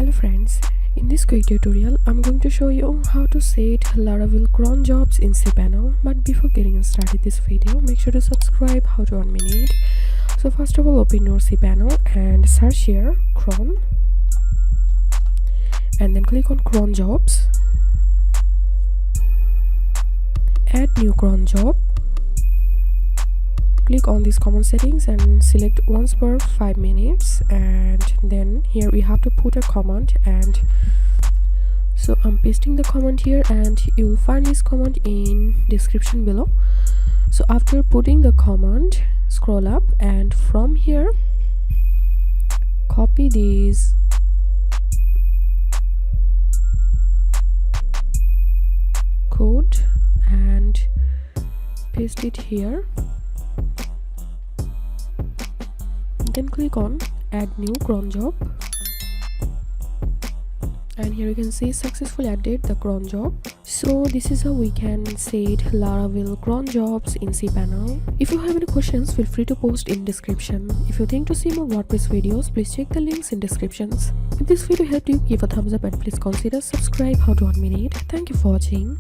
Hello friends, in this quick tutorial I'm going to show you how to set Laravel cron jobs in Cpanel. But before getting started this video, make sure to subscribe how to everyMinute. So first of all, open your Cpanel and search here cron, and then click on cron jobs, add new cron job, click on these common settings and select once per 5 minutes, and then here we have to put a command, and so I'm pasting the command here, and you will find this command in description below. So after putting the command, scroll up and from here copy this code and paste it here. Then click on add new cron job, and here you can see successfully added the cron job. So this is how we can set Laravel cron jobs in Cpanel. If you have any questions, feel free to post in description. If you think to see more WordPress videos, please check the links in descriptions. If this video helped you, give a thumbs up and please consider subscribe how to everyMinute. Thank you for watching.